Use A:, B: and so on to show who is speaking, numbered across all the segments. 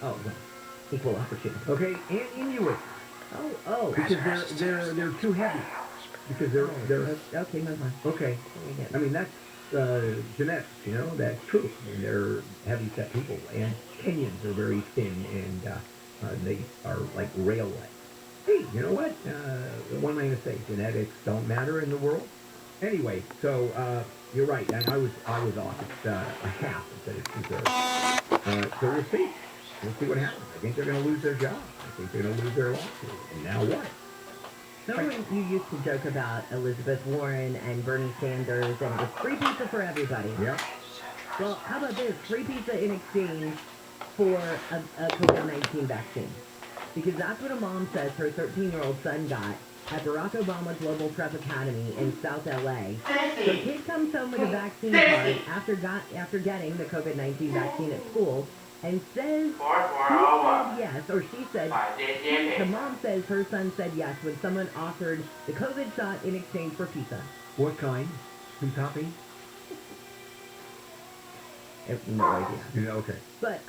A: Oh, well, equal opportunity.
B: Okay, and Inuit.
A: Oh.
B: Because they're too heavy. Because they're
A: Okay, move on.
B: okay. I mean that's genetics, that's true. I mean they're heavy set people, and Kenyans are very thin, and they are like rail legs. Hey, you know what? What am I going to say? Genetics don't matter in the world. Anyway, so you're right, and I was off. It's a half instead of 2/3. So we'll see. We'll see what happens. I think they're going to lose their job. I think they're going to lose their lawsuit. And now what?
A: Remember when you used to joke about Elizabeth Warren and Bernie Sanders and it was free pizza for everybody?
B: Yeah.
A: Well, how about this? Free pizza in exchange for a COVID-19 vaccine. Because that's what a mom says her 13-year-old son got at Barack Obama Global Prep Academy in South LA. So kid comes home with a vaccine card after getting the COVID-19 vaccine at school and says he said yes, or she said, the mom says her son said yes when someone offered the COVID shot in exchange for pizza.
B: What kind? Two toppings?
A: No idea.
B: Yeah, okay.
A: But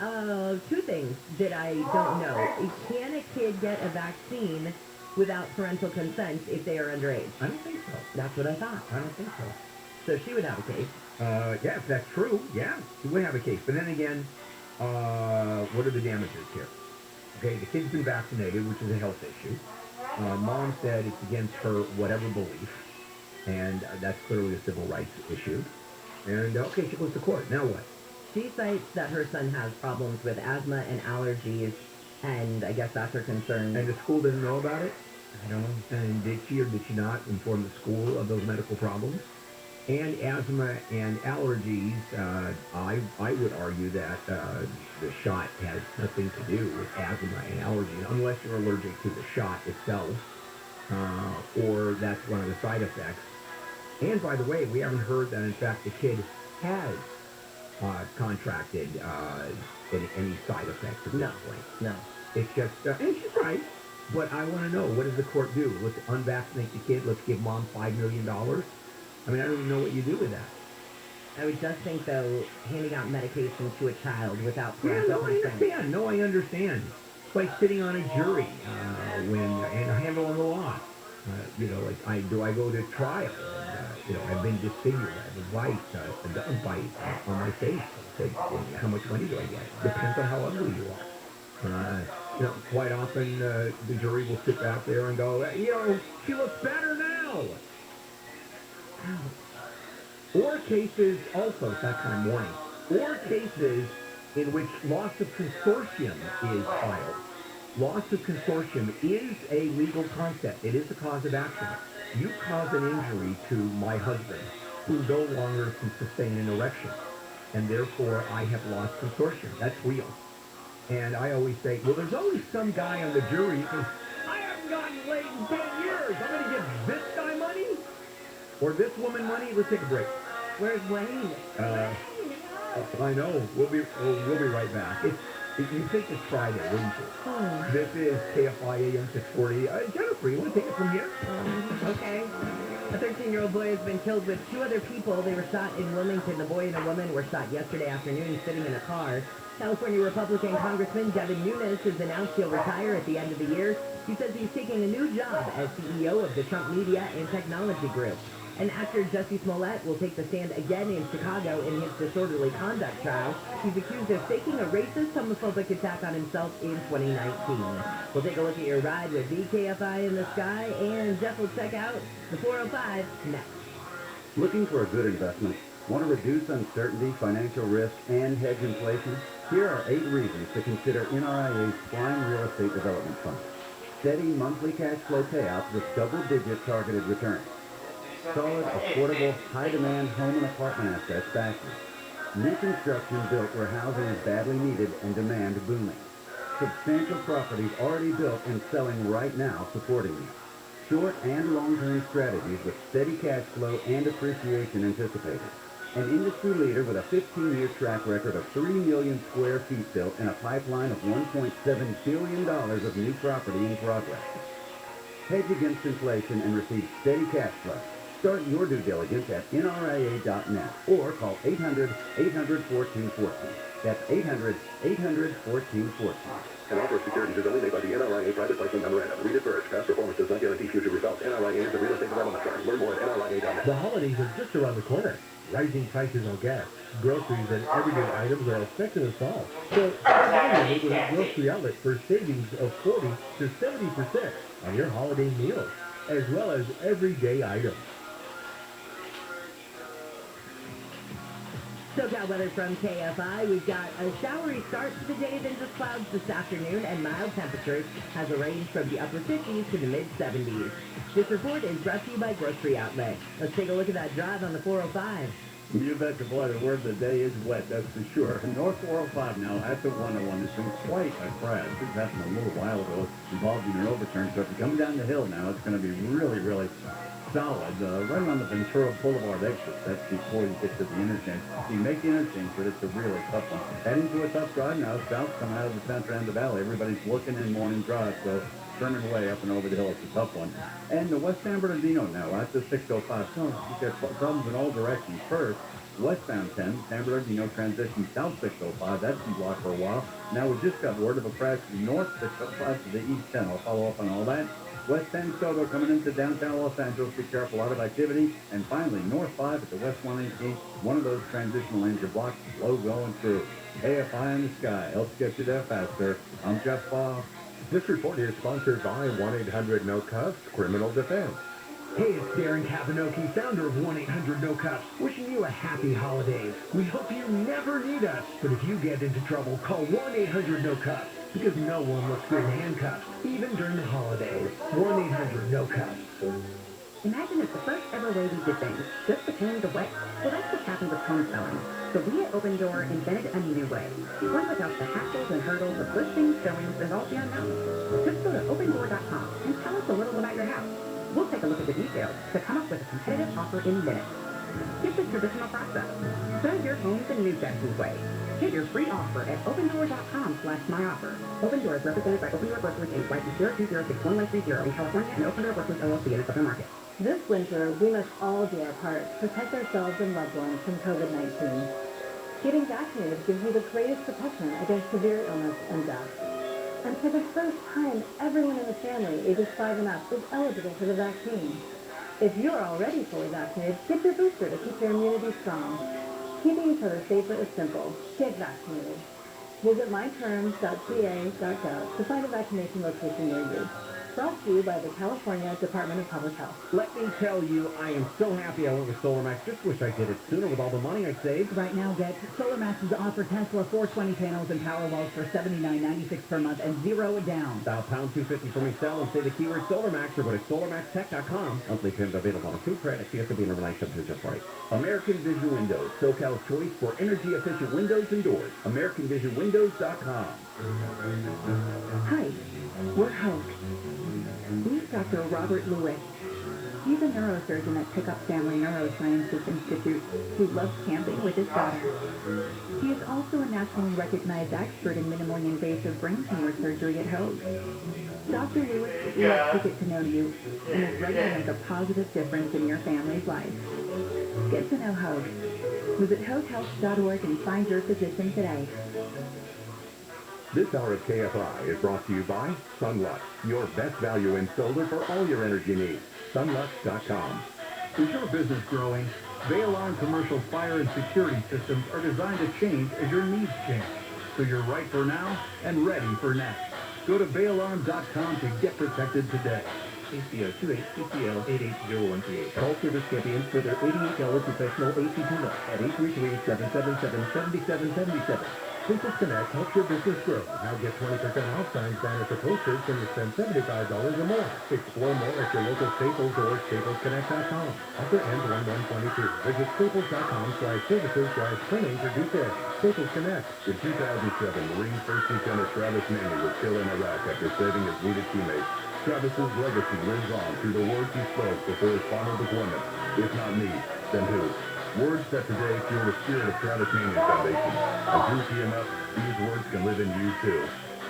A: two things that I don't know. Can a kid get a vaccine without parental consent if they are underage?
B: I don't think so.
A: That's what I thought.
B: I don't think so.
A: So she would have a case.
B: Yeah, if that's true, yeah, she would have a case. But then again, what are the damages here? Okay, the kid's been vaccinated, which is a health issue. Mom said it's against her whatever belief, and that's clearly a civil rights issue. And, okay, she goes to court. Now what?
A: She cites that her son has problems with asthma and allergies, and I guess that's her concern.
B: And the school doesn't know about it? I don't know. And did she or did she not inform the school of those medical problems? And asthma and allergies, I would argue that the shot has nothing to do with asthma and allergies, unless you're allergic to the shot itself, or that's one of the side effects. And by the way, we haven't heard that, in fact, the kid has contracted any side effects at this point.
A: No.
B: It's just, and she's right, but I want to know, what does the court do? Let's unvaccinate the kid, let's give mom $5 million? I mean, I don't even know what you do with that.
A: I would just think, though, handing out medication to a child without parental consent.
B: No, I understand. It's like sitting on a jury and handling the law. Do I go to trial? I've been disfigured. I have a bite on my face. How much money do I get? Depends on how ugly you are. Quite often the jury will sit back there and go, she looks better now. Or cases, also, it's that kind of morning, or cases in which loss of consortium is filed. Loss of consortium is a legal concept. It is a cause of action. You cause an injury to my husband, who no longer can sustain an erection, and therefore I have lost consortium. That's real. And I always say, well, there's always some guy on the jury who says, I haven't gotten laid in 10 years. I'm going to give this guy money? Or this woman money? Let's take a break.
A: Where's Wayne?
B: I know. We'll be right back. You think it's Friday, wouldn't you? This is KFI AM 640. Jennifer, you want to take it from here?
A: Okay. A 13-year-old boy has been killed with two other people. They were shot in Wilmington. The boy and a woman were shot yesterday afternoon sitting in a car. California Republican Congressman Devin Nunes has announced he'll retire at the end of the year. He says he's taking a new job as CEO of the Trump Media and Technology Group. And actor Jussie Smollett will take the stand again in Chicago in his disorderly conduct trial. He's accused of faking a racist, homophobic attack on himself in 2019. We'll take a look at your ride with VKFI in the sky, and Jeff will check out the 405 next.
C: Looking for a good investment? Want to reduce uncertainty, financial risk, and hedge inflation? Here are 8 reasons to consider NRIA's Prime Real Estate Development Fund. Steady monthly cash flow payouts with double-digit targeted returns. Solid, affordable, high-demand home and apartment assets backed you. New construction built where housing is badly needed and demand booming. Substantial properties already built and selling right now supporting you. Short and long-term strategies with steady cash flow and appreciation anticipated. An industry leader with a 15-year track record of 3 million square feet built and a pipeline of $1.7 billion of new property in progress. Hedge against inflation and receive steady cash flow. Start your due diligence at nria.net or call 800-800-1414. That's 800-800-1414.
D: An offer of securities is only made by the NRIA private placement memorandum. Read it first. Past performance does not guarantee future results. NRIA is a real estate development firm. Learn more at NRIA.net.
B: The holidays are just around the corner. Rising prices on gas, groceries, and everyday items are affecting us all. So, find your neighborhood grocery outlet for savings of 40 to 70% on your holiday meals, as well as everyday items.
A: Socal Weather from KFI. We've got a showery start to the day, then just clouds this afternoon, and mild temperatures has a range from the upper 50s to the mid-70s. This report is brought to you by Grocery Outlet. Let's take a look at that drive on the 405.
C: You bet the boy, the word of the day is wet, that's for sure. North 405 now at the 101 has been quite a crash. This happened a little while ago, involving an overturn. So if you come down the hill now, it's going to be really, really solid. Right on the Ventura Boulevard exit, that's before you get to the interchange. You make the interchange, but it's a really tough one. Heading to a tough drive now, south coming out of the center end of the valley. Everybody's looking in morning drive, so turning away up and over the hill, it's a tough one. And the West San Bernardino now at the 605. So you got problems in all directions. First, westbound 10, San Bernardino transition south 605. That's been blocked for a while. Now we just got word of a crash north 605 to the east 10. I'll follow up on all that. West 10 Soto coming into downtown Los Angeles. Be careful, a lot of activity. And finally, north 5 at the West 118. One of those transitional lanes are blocked, slow going through. KFI in the sky helps get you there faster. I'm Jeff Bob.
B: This report is sponsored by 1-800-NO-CUFFS Criminal Defense. Hey, it's Darren Kavanoki, founder of 1-800-NO-CUFFS, wishing you a happy holidays. We hope you never need us, but if you get into trouble, call 1-800-NO-CUFFS, because no one looks good in handcuffs, even during the holidays. 1-800-NO-CUFFS.
E: Imagine it's the first ever way we did things, just to change the way. Well, that's what happened with home selling. So we at Open Door invented a new way. One without the hassles and hurdles of listings, showings, and all the unknowns. Just go to opendoor.com and tell us a little about your house. We'll take a look at the details to come up with a competitive offer in minutes. It's a traditional process. Sell your home the new fashioned way. Get your free offer at opendoor.com/myoffer. Open Door is represented by Open Door Brokers Inc. License 020611130 in California and Open Door Brokers LLC in the Southern Market.
F: This winter, we must all do our part to protect ourselves and loved ones from COVID-19. Getting vaccinated gives you the greatest protection against severe illness and death. And for the first time, everyone in the family ages 5 and up is eligible for the vaccine. If you're already fully vaccinated, get your booster to keep your immunity strong. Keeping each other safer is simple. Get vaccinated. Visit myterms.ca.gov to find a vaccination location near you. Brought to you by the California Department of Public Health.
B: Let me tell you, I am so happy I went with SolarMax. Just wish I did it sooner with all the money I saved.
G: Right now, get SolarMax's offer Tesla 420 panels and Powerwalls for $79.96 per month and $0 down.
B: Dial pound 250 for me sell and say the keyword SolarMax or go to solarmaxtech.com. Monthly terms available on 2 credits. You have to be in a relationship to just right. American Vision Windows, SoCal's choice for energy-efficient windows and doors. AmericanVisionWindows.com.
E: Hi, we're hosts. Meet Dr. Robert Lewis. He's a neurosurgeon at Pickup Family Neurosciences Institute who loves camping with his daughter. He is also a nationally recognized expert in minimally invasive brain tumor surgery at Hoag. Dr. Lewis would love to get to know you and is ready to make a positive difference in your family's life. Get to know Hoag. Visit hoaghealth.org and find your physician today.
H: This hour of KFI is brought to you by Sunlux, your best value in solar for all your energy needs. Sunlux.com.
I: Is your business growing? Bail-on commercial fire and security systems are designed to change as your needs change. So you're right for now and ready for next. Go to bailon.com to get protected today.
B: ACO 28CCL 880138.
I: Call service champions for their $88 professional AC tune-up at 833-777-7777.
B: Simple Connect helps your business grow. Now get 20% off signs, banners, or posters when you spend $75 or more. Explore more at your local Staples or staplesconnect.com. Offer ends 1/1/22. Visit staples.com/services/training for details. Staples Connect.
H: In 2007, Marine First Lieutenant Travis Manning was killed in Iraq after saving his wounded teammates. Travis's legacy lives on through the words he spoke before his final deployment. If not me, then who? Words that today fuel the spirit of Travis Manning Foundation. And through TMF, these words can live in you too.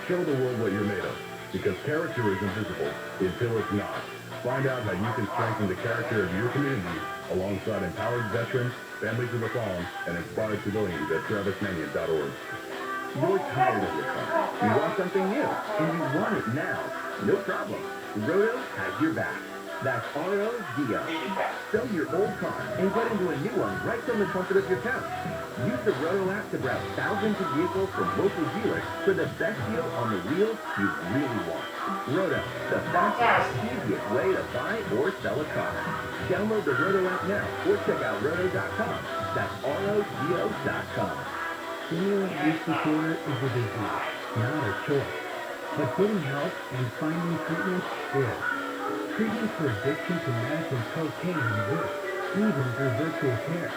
H: Show the world what you're made of, because character is invisible until it's not. Find out how you can strengthen the character of your community alongside empowered veterans, families of the fallen, and inspired civilians at travismanion.org.
C: You're tired of your car. You want something new, and you want it now. No problem. Roto has your back. That's R-O-D-O. Sell your old car and get into a new one right from the comfort of your couch. Use the Roto app to browse thousands of vehicles from local dealers for the best deal on the wheels you really want. Roto, the fastest, easiest way to buy or sell a car. Download the Roto app now or check out roto.com. That's R-O-D-O.com.
B: Stimulating use disorder is a disease, not a choice. But getting help and finding treatment is. Treatment for addiction to meth and cocaine works, even through virtual care.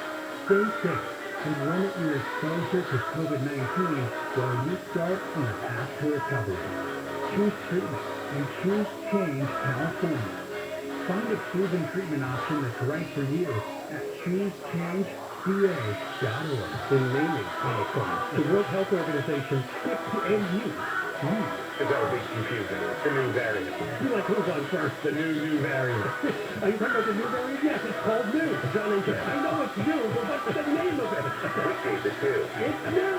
B: Stay safe and limit your exposure to COVID-19 while you start on the path to recovery. Choose treatment and choose Change California. Find a proven treatment option that's right for you at ChooseChangeCA.org. In Maine, California, the World Health Organization skipped to end use.
H: That would be confusing. It's the new variant.
B: You like who's on first? The new variant. Are you talking about the new variant? Yes, it's called new. Johnny, I know it's new, but what's the name of it?
H: Which is it too?
B: It's new.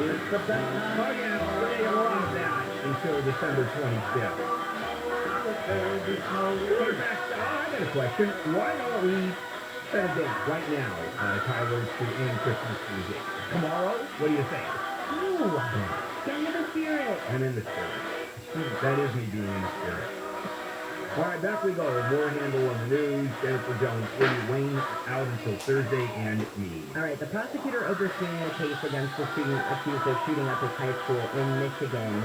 B: It's the best. Oh yeah, you'll love that until December 25th. I got a question. Why don't we set a date right now, Tyler, to end Christmas music? Tomorrow? What do you think?
A: Ooh, get in the spirit.
B: I'm in the spirit. That is me being in the spirit. All right, back we go. More handle on the news. Jennifer Jones, Wayne out until Thursday, and me.
A: All right, the prosecutor overseeing the case against the student accused of shooting up his high school in Michigan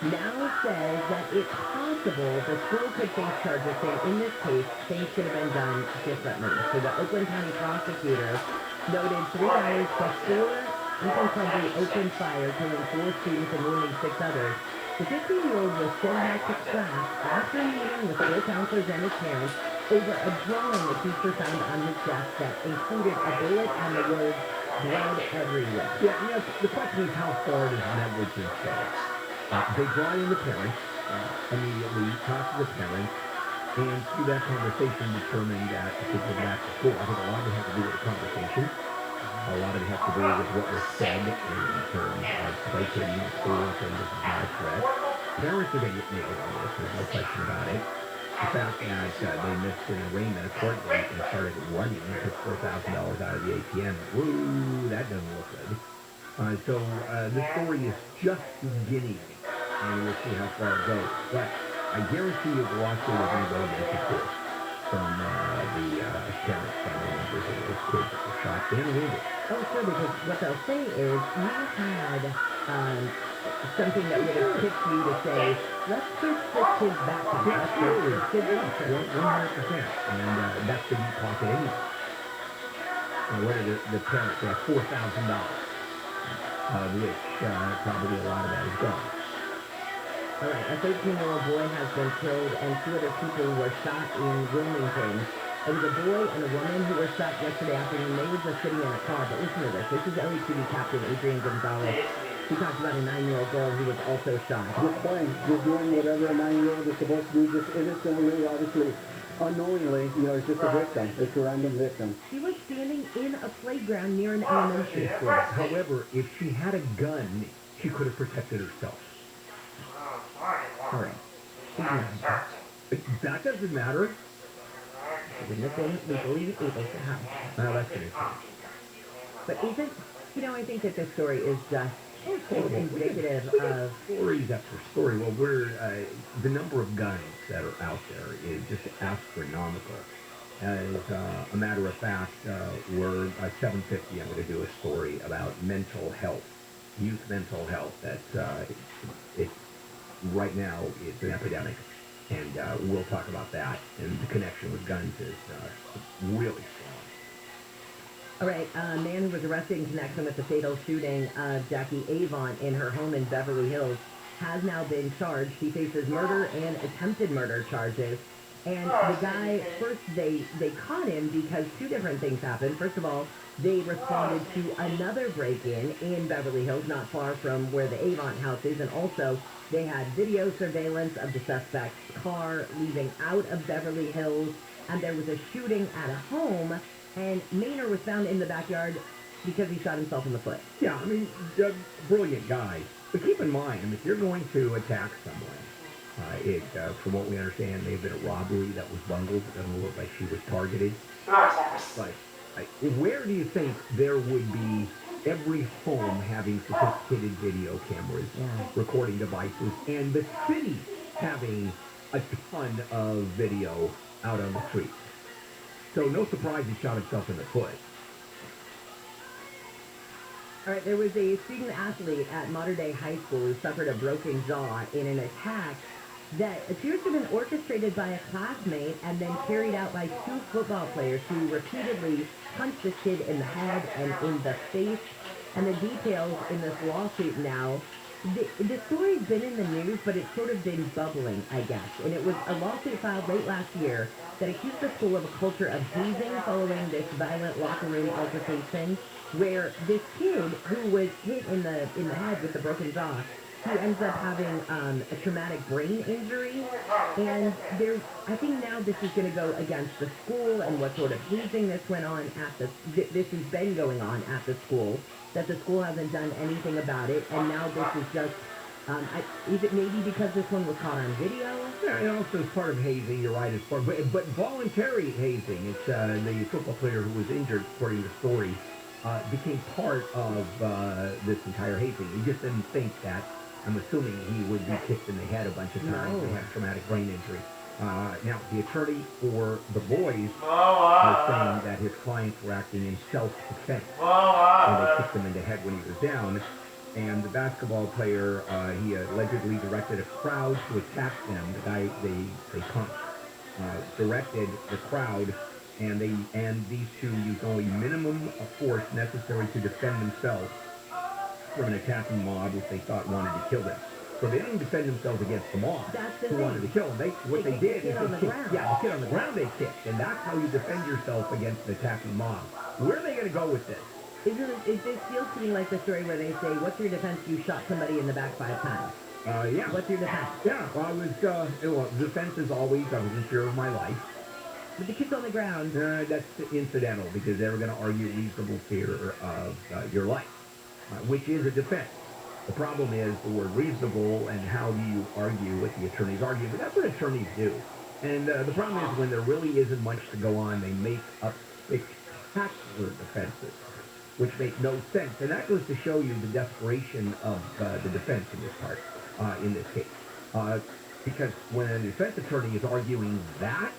A: now says that it's possible the school could face charges saying in this case things should have been done differently. So the Oakland County prosecutor noted 3 hours before Ethan Crumbley opened fire, killing 4 students and wounding 6 others. The 15-year-old was sent back to class after a meeting with school counselors and his parents over a drawing the teacher found on his desk that included a bullet and the words "blood everywhere."
B: Yeah, the question is how far does negligence go? They brought in the parents, immediately talked to the parents, and through that conversation determined that it could go back to school. I think a lot of it has to do with the conversation. A lot of it has to do with what was said in terms of placating the school and saying this is not a threat. Parents are going to get nailed on this, there's no question about it. The fact that they missed an arraignment, a court date, and started running and took $4,000 out of the ATM. Woo, that doesn't look good. So the story is just beginning, and we'll see how far it goes. But I guarantee you the lawsuit is going to go against the court from the parents, family members of those kids that were shot and wounded.
A: Oh, sure, because what they'll say is you had something that would have tipped you to say, let's push this kid's back on.
B: Yeah, absolutely.
A: Kid's up.
B: 100%. And that's the deep pocket anyway. What are the parents? They have $4,000, of which probably a lot of that is gone.
A: All right, a 13-year-old boy has been killed and 2 other people were shot in Wilmington. It was a boy and a woman who were shot yesterday afternoon. They were just sitting in a car, but listen to this. This is LAPD Captain Adrian Gonzalez. He talks about a 9-year-old girl who was also shot.
J: Just playing. Just doing whatever a 9-year-old is supposed to do, just innocently, obviously, unknowingly, it's just a victim. It's a random victim.
A: She was standing in a playground near an elementary school.
B: However, if she had a gun, she could have protected herself.
A: All right.
B: That doesn't matter.
A: She wouldn't have been legally able to have.
B: Well, that's good.
A: But isn't, I think that this story is just indicative of
B: stories after story. Well, the number of guns that are out there is just astronomical. As a matter of fact, we're at 7:50. I'm going to do a story about mental health, youth mental health. That it right now it's an epidemic, and we'll talk about that. And the connection with guns is really strong.
A: All right, a man who was arrested in connection with the fatal shooting of Jackie Avon in her home in Beverly Hills has now been charged. He faces murder and attempted murder charges. And the guy, first they caught him because 2 different things happened. First of all, they responded to another break-in Beverly Hills, not far from where the Avon house is. And also, they had video surveillance of the suspect's car leaving out of Beverly Hills. And there was a shooting at a home And Maynard was found in the backyard because he shot himself in the foot.
B: Yeah, I mean, brilliant guy. But keep in mind, I mean, if you're going to attack someone, from what we understand, may have been a robbery that was bungled. It doesn't look like she was targeted. But where do you think there would be every home having sophisticated video cameras, recording devices, and the city having a ton of video out on the street? So no surprise he shot himself in the foot.
A: All right, there was a student athlete at Modern Day High School who suffered a broken jaw in an attack that appears to have been orchestrated by a classmate and then carried out by two football players who repeatedly punched this kid in the head and in the face. And the details in this lawsuit now, the story's been in the news, but it's sort of been bubbling, I guess. And it was a lawsuit filed late last year that accused the school of a culture of hazing following this violent locker room altercation, where this kid who was hit in the head with the broken jaw, he ends up having a traumatic brain injury, and I think now this is going to go against the school and what sort of hazing this went on at this has been going on at the school, that the school hasn't done anything about it, and now this is just, is it maybe because this one was caught on video?
B: Yeah, and also it's part of hazing, you're right, it's part, but voluntary hazing. It's the football player who was injured, according to the story, became part of this entire hazing. He just didn't think that, I'm assuming he would be kicked in the head a bunch of times and have traumatic brain injury. Now, the attorney for the boys was saying that his clients were acting in self-defense when they kicked him in the head when he was down. And the basketball player, he allegedly directed a crowd to attack them. The guy they punched directed the crowd, and these two used only minimum of force necessary to defend themselves from an attacking mob which they thought wanted to kill them. So they didn't defend themselves against the mob who wanted to kill them. What they did is they kicked, the kid on the ground they kicked, and that's how you defend yourself against an attacking mob. Where are they going to go with this?
A: It feels to me like the story where they say, what's your defense? You shot somebody in the back 5 times.
B: Yeah.
A: What's your defense?
B: Yeah, well, defense is always, I was in fear of my life.
A: But the kid's on the ground.
B: That's incidental, because they were going to argue reasonable fear of your life, which is a defense. The problem is the word reasonable and how do you argue what the attorneys argue. But that's what attorneys do. And the problem is when there really isn't much to go on, they make up spectacular defenses, which make no sense. And that goes to show you the desperation of the defense in this part, in this case. Because when a defense attorney is arguing that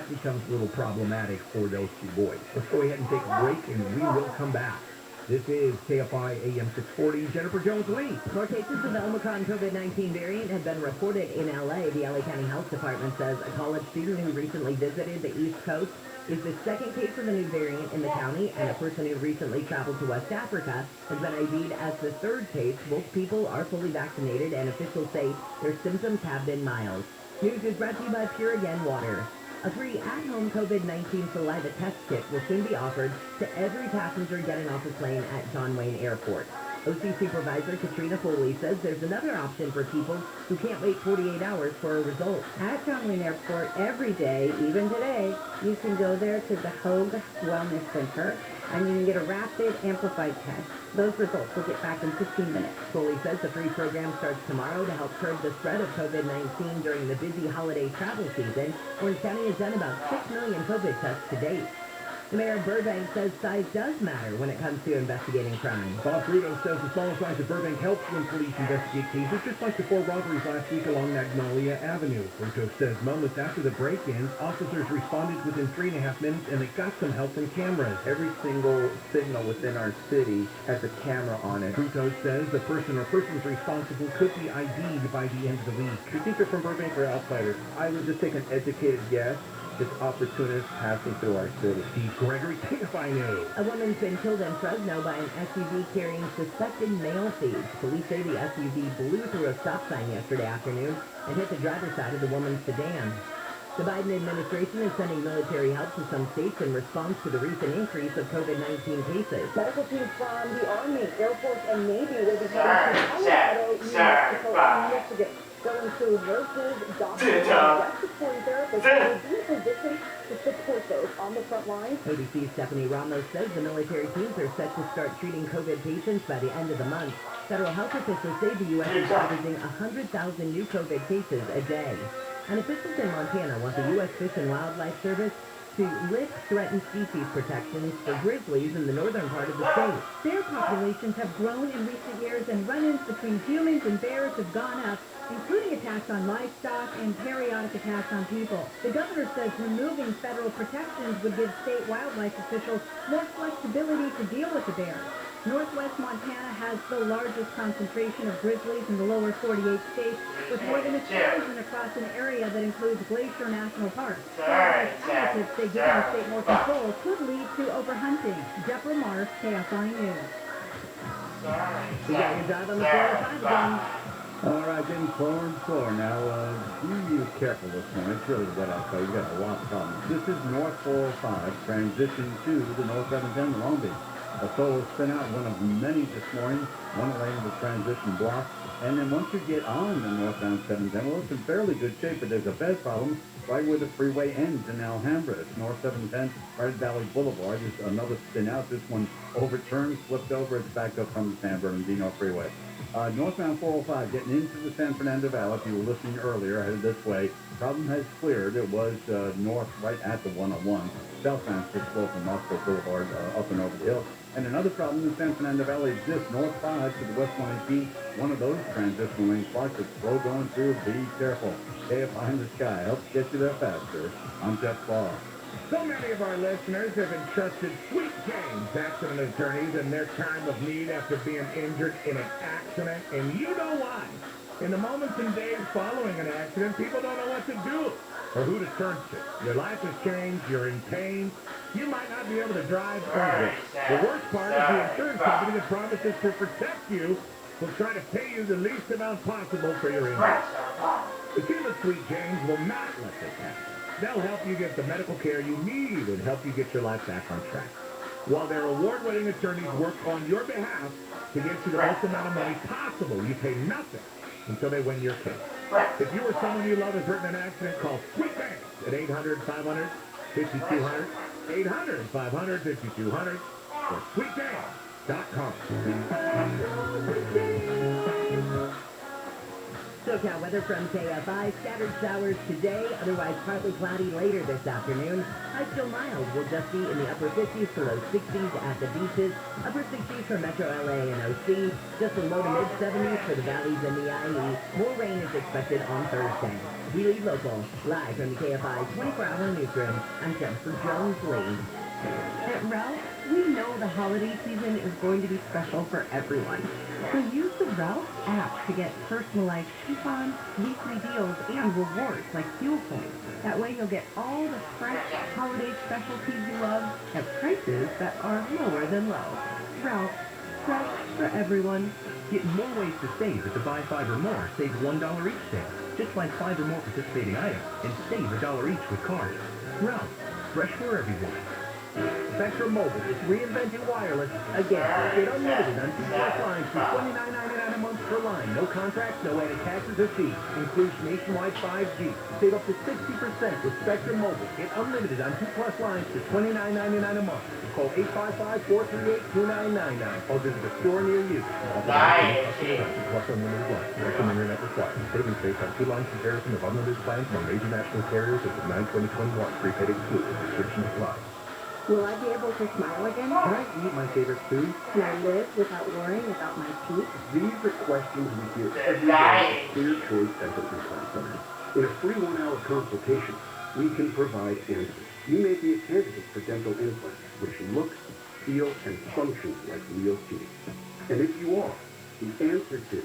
B: becomes a little problematic for those two boys. Let's go ahead and take a break, and we will come back. This is KFI AM 640, Jennifer Jones-Lee.
A: More cases of the Omicron COVID-19 variant have been reported in L.A. The L.A. County Health Department says a college student who recently visited the East Coast is the second case of the new variant in the county, and a person who recently traveled to West Africa has been ID'd as the third case. Both people are fully vaccinated, and officials say their symptoms have been mild. News is brought to you by Pure Again Water. A free at-home COVID-19 saliva test kit will soon be offered to every passenger getting off a plane at John Wayne Airport. OC Supervisor Katrina Foley says there's another option for people who can't wait 48 hours for a result.
E: At John Wayne Airport, every day, even today, you can go there to the Hogue Wellness Center, and you can get a rapid amplified test. Those results will get back in 15 minutes.
A: Foley says the free program starts tomorrow to help curb the spread of COVID-19 during the busy holiday travel season. Orange County has done about 6 million COVID tests to date. The mayor of Burbank says size does matter when it comes to investigating crime.
B: Bob Bruto says the smaller size of Burbank helps when police investigate cases, just like the 4 robberies last week along Magnolia Avenue. Bruto says moments after the break-ins, officers responded within 3.5 minutes, and they got some help from cameras.
K: Every single signal within our city has a camera on it.
B: Bruto says the person or persons responsible could be ID'd by the end of the week.
K: Do you think they're from Burbank or outsiders? I would just take an educated guess. Just opportunists passing through our city.
B: Steve Gregory, KFI News.
A: A woman's been killed in Fresno by an SUV carrying suspected mail thieves. Police say the SUV blew through a stop sign yesterday afternoon and hit the driver's side of the woman's sedan. The Biden administration is sending military help to some states in response to the recent increase of COVID-19 cases.
L: Medical teams from the Army, Air Force, and Navy will be heading to Colorado, New Mexico, and Michigan.
F: They'll include nurses, doctors, and respiratory therapists who will be positioned to support those on the front lines.
A: ABC's Stephanie Ramos says the military teams are set to start treating COVID patients by the end of the month. Federal health officials say the U.S. is averaging 100,000 new COVID cases a day. And officials in Montana want the U.S. Fish and Wildlife Service to lift threatened species protections for grizzlies in the northern part of the state.
L: Bear populations have grown in recent years, and run-ins between humans and bears have gone up, including attacks on livestock and periodic attacks on people. The governor says removing federal protections would give state wildlife officials more flexibility to deal with the bears. Northwest Montana has the largest concentration of grizzlies in the lower 48 states, with more than 1,000 across an area that includes Glacier National Park. Wildlife advocates say giving the state more control could lead to overhunting. Deborah Marsh, KFI News.
A: You got your drive on the 405 again.
C: All right, getting slower and slower now. Be careful this morning. It's really wet outside. You've got a lot of problems. This is North 405, transition to the North 710 Long Beach. A solo spin out, one of many this morning, one lane of the transition block. And then once you get on the northbound 710, well, it's in fairly good shape, but there's a bed problem right where the freeway ends in Alhambra. It's North 710, Red Valley Boulevard. There's another spin out. This one overturned, flipped over. It's backed up from the San Bernardino Freeway. Northbound 405 getting into the San Fernando Valley. If you were listening earlier, headed this way. Problem has cleared. It was north right at the 101. Southbound just slow from Moscow Boulevard up and over the hill. And another problem in the San Fernando Valley exists north 5 to the west 118. One of those transition lanes blocked. It's slow going through. Be careful. KFI in the sky helps get you there faster. I'm Jeff Ball.
B: So many of our listeners have entrusted Sweet James accident attorneys in their time of need after being injured in an accident, and you know why. In the moments and days following an accident, people don't know what to do or who to turn to. Your life has changed, you're in pain, you might not be able to drive or work. The worst part is the insurance company that promises to protect you will try to pay you the least amount possible for your injury. The team at Sweet James will not let this happen. They'll help you get the medical care you need and help you get your life back on track. While their award-winning attorneys work on your behalf to get you the most amount of money possible, you pay nothing until they win your case. If you or someone you love is hurt in an accident, call Sweet James at 800-500-5200, 800-500-5200, or sweetjames.com.
A: Socal weather from KFI. Scattered showers today, otherwise partly cloudy later this afternoon. High still mild. Will just be in the upper 50s to low 60s at the beaches. Upper 60s for Metro LA and OC. Just a low to mid 70s for the valleys and the IE. More rain is expected on Thursday. We lead local. Live from the KFI 24-hour newsroom. I'm Jennifer Jones-Lee.
M: At Ralph, we know the holiday season is going to be special for everyone. So use the Ralph app to get personalized coupons, weekly deals, and rewards like fuel points. That way you'll get all the fresh holiday specialties you love at prices that are lower than low. Ralph, fresh for everyone.
N: Get more ways to save at the Buy 5 or More Save $1 each sale. Just buy 5 or more participating items and save $1 each with cards. Ralph, fresh for everyone.
B: Spectrum Mobile is reinventing wireless again. Get unlimited on 2+ lines for $29.99 a month per line. No contracts, no added taxes or fees. Includes nationwide 5G. Save up to 60% with Spectrum Mobile. Get unlimited on 2+ lines for $29.99 a month. Call 855-438-2999 or visit a store near you.
H: Plus unlimited lines. Direct internet required. Savings based on 2 line comparison of unlimited plans among major national carriers as of 9/2021. Prepaid excluded. Restrictions apply.
E: Will I be able to smile again?
K: Can I eat my favorite food?
E: Can I live without worrying about my teeth?
D: These are questions we hear every day at Clear Choice Dental Implant Center. In a free 1-hour consultation, we can provide answers. You may be a candidate for dental implants, which look, feel, and function like real teeth. And if you are, the answer to,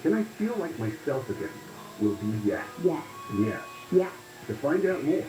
D: can I feel like myself again, will be yes.
E: Yes.
D: Yes.
E: Yes.
D: To find out more,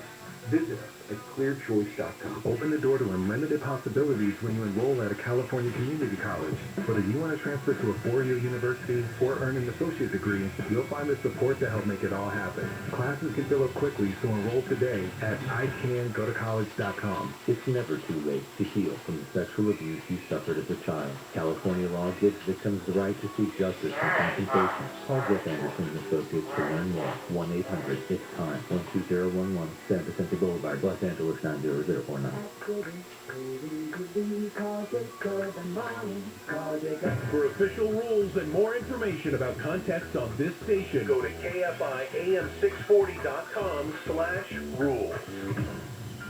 D: visit us at clearchoice.com.
H: Open the door to unlimited possibilities when you enroll at a California community college. Whether you want to transfer to a four-year university or earn an associate degree, you'll find the support to help make it all happen. Classes can fill up quickly, so enroll today at ICanGoToCollege.com.
N: It's never too late to heal from the sexual abuse you suffered as a child. California law gives victims the right to seek justice and compensation. Call Jeff Anderson and Associates to learn more. 1-800-ITS-TIME. 12011 San Vicente Boulevard, Los Angeles 90049.
B: For official rules and more information about contests on this station, go to KFIAM640.com/rules.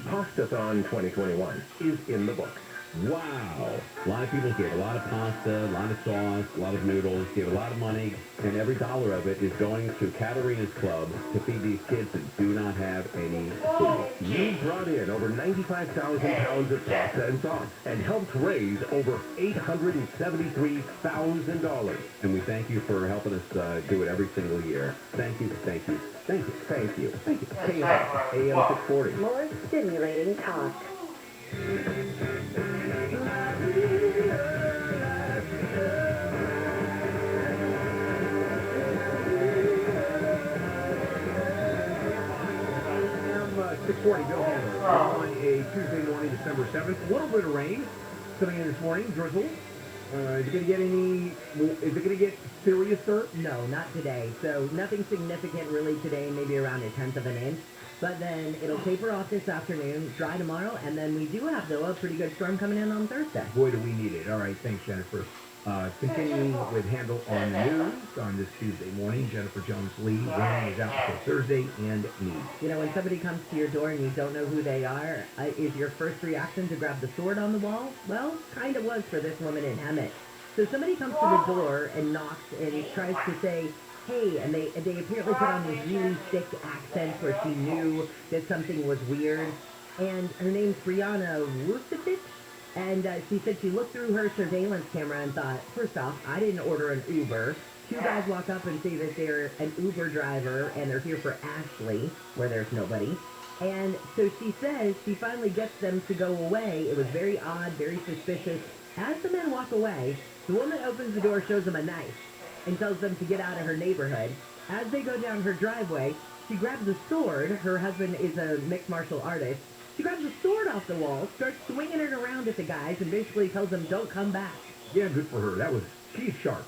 H: Pastathon 2021 is in the books.
O: Wow. A lot of people gave a lot of pasta, a lot of sauce, a lot of noodles, gave a lot of money, and every dollar of it is going to Katarina's Club to feed these kids that do not have any food.
H: You brought in over 95,000 pounds of pasta and sauce and helped raise over $873,000.
O: And we thank you for helping us do it every single year. Thank you, thank you, thank you, thank you, thank you.
H: KFI AM 640.
E: More stimulating talk.
B: AM 640, Bill Handler, on a Tuesday morning, December 7th. A little bit of rain coming in this morning, drizzle. Is it going to get seriouser?
A: No, not today. So nothing significant really today, maybe around 1/10 of an inch. But then it'll taper off this afternoon, dry tomorrow, and then we do have, though, a pretty good storm coming in on Thursday.
B: Boy, do we need it. All right, thanks, Jennifer. Continuing with Handle on the News on this Tuesday morning, Jennifer Jones-Lee, rain is out until Thursday and news.
A: You know, when somebody comes to your door and you don't know who they are, is your first reaction to grab the sword on the wall? Well, kind of was for this woman in Hemet. So somebody comes to the door and knocks and tries to say, hey, and they apparently put on these really thick accents where she knew that something was weird. And her name's Brianna Wucetic. And she said she looked through her surveillance camera and thought, first off, I didn't order an Uber. Two guys walk up and say that they're an Uber driver and they're here for Ashley, where there's nobody. And so she says she finally gets them to go away. It was very odd, very suspicious. As the men walk away, the woman opens the door, shows them a knife, and tells them to get out of her neighborhood. As they go down her driveway, she grabs a sword. Her husband is a mixed martial artist. She grabs a sword off the wall, starts swinging it around at the guys, and basically tells them, don't come back.
B: Yeah, good for her. She's sharp.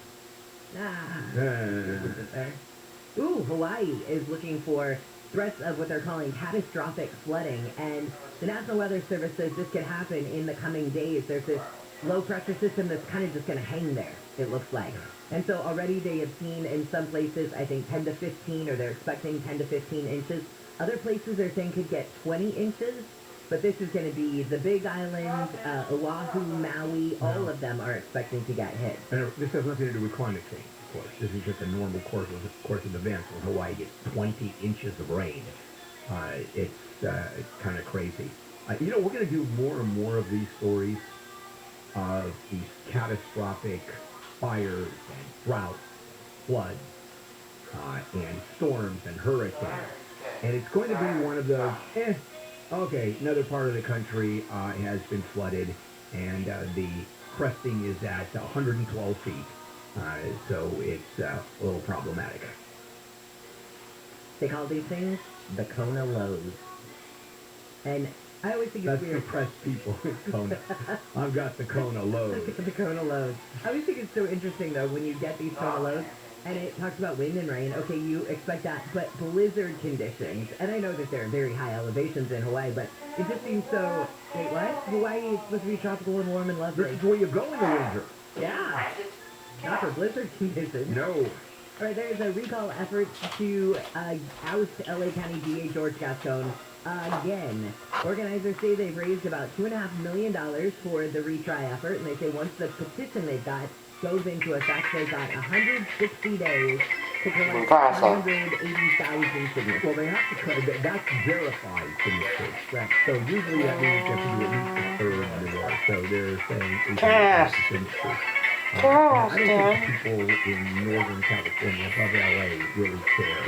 A: Ooh, Hawaii is looking for threats of what they're calling catastrophic flooding, and the National Weather Service says this could happen in the coming days. There's this low-pressure system that's kind of just going to hang there, it looks like. And so already they have seen in some places, I think, 10 to 15, or they're expecting 10 to 15 inches. Other places they're saying could get 20 inches. But this is going to be the Big Island, Oahu, Maui, all of them are expecting to get hit.
B: And this has nothing to do with climate change, of course. This is just a normal course of events when Hawaii gets 20 inches of rain. It's kind of crazy. You know, we're going to do more and more of these stories of these catastrophic fires and droughts, floods, and storms and hurricanes. And it's going to be one of those, okay, another part of the country has been flooded, and the cresting is at 112 feet, so it's a little problematic.
A: They call these things the Kona Lows. And I always think it's weird.
B: That's depressed people in Kona. I've got the Kona Lows.
A: The Kona Lows. I always think it's so interesting, though, when you get these Kona Lows, and it talks about wind and rain. Okay, you expect that, but blizzard conditions. And I know that there are very high elevations in Hawaii, but it just seems so... Wait, what? Hawaii is supposed to be tropical and warm and lovely.
B: This is where you go in the winter.
A: Yeah. Not for blizzard conditions.
B: No.
A: All right, there's a recall effort to oust LA County DA George Gascon again. Organizers say they've raised about $2.5 million for the retry effort, and they say once the petition they've got goes into effect, they've got 160 days to collect 180,000 signatures.
B: Well, they have to that's verified signatures. So usually that means they have to do at least a third more. So they're saying 80,000 signatures. I don't think people in Northern California above LA really care.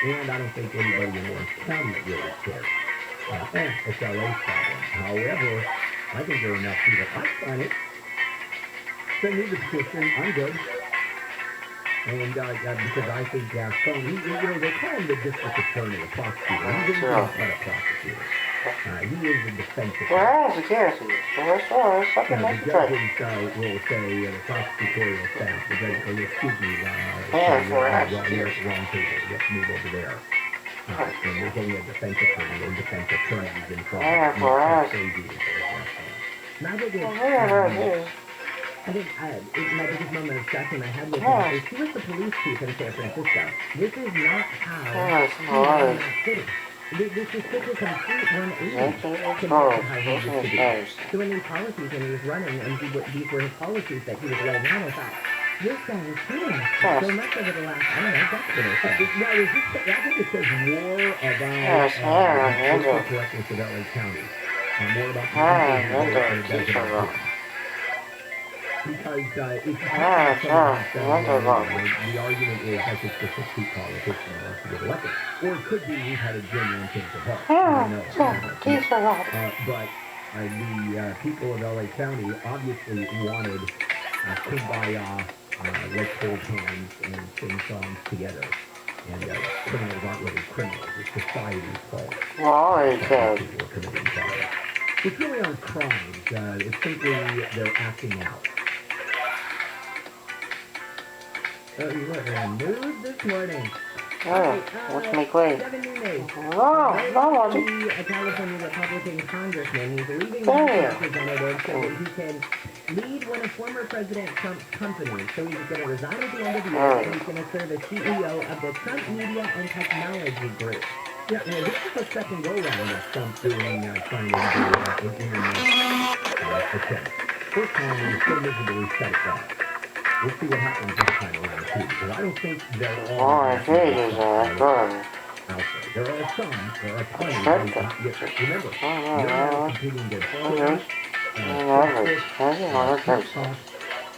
B: And I don't think anybody in Orange County really cares. It's LA's problem. However, I think there are enough people. I sign it. Send me the petition. I'm good. And because I think Gaston, they call him the district attorney, a prosecutor. He's really not a prosecutor. He is a defense attorney.
P: Well, security. Well, something like
B: the judges will say, the prosecutorial staff, the judge will excuse me, you're at the wrong table. Let's move over there. And there's only a defense attorney or defense attorneys in trouble. I think my biggest moment of discussion I had with him is he was the police chief in San Francisco. This is not how he ran that city. This is such a complete 180 compared to how he used to be. So when these policies, when he was running, and these were his policies that he was laying out, I thought, this guy is doing so much over the last, I don't know, decade or so. I think it says more about the correctness of LA County. More about because if you talk about the argument is I think the 6 politician wants to get elected. Or it could be we've had a genuine change of heart. I don't know. But the people of LA County obviously wanted Kumbaya, let's hold hands and sing songs together. And criminals aren't really criminals. It's society's fault. People are committing crimes. Which really aren't crimes. It's simply they're acting out. Look, news this morning.
P: What's my claim?
A: A California Republican congressman who's leaving the representative so that he can lead one of former President Trump's companies. So he's going to resign at the end of the year and he's going to serve as CEO of the Trump Media and Technology Group. Yeah, this is the second go-round of Trump trying to do an internet attempt. First time he was so miserably shut it down. We'll see what happens this time around, too, because I don't think they're all out there. There are some, there are plenty. Remember, you're competing against Spur,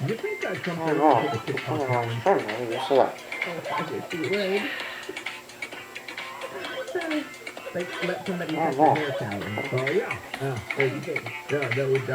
A: you think that Trump will take a TikTok challenge? I guess he would. Let somebody take their hair challenge. Oh, yeah. There you go. Yeah, that would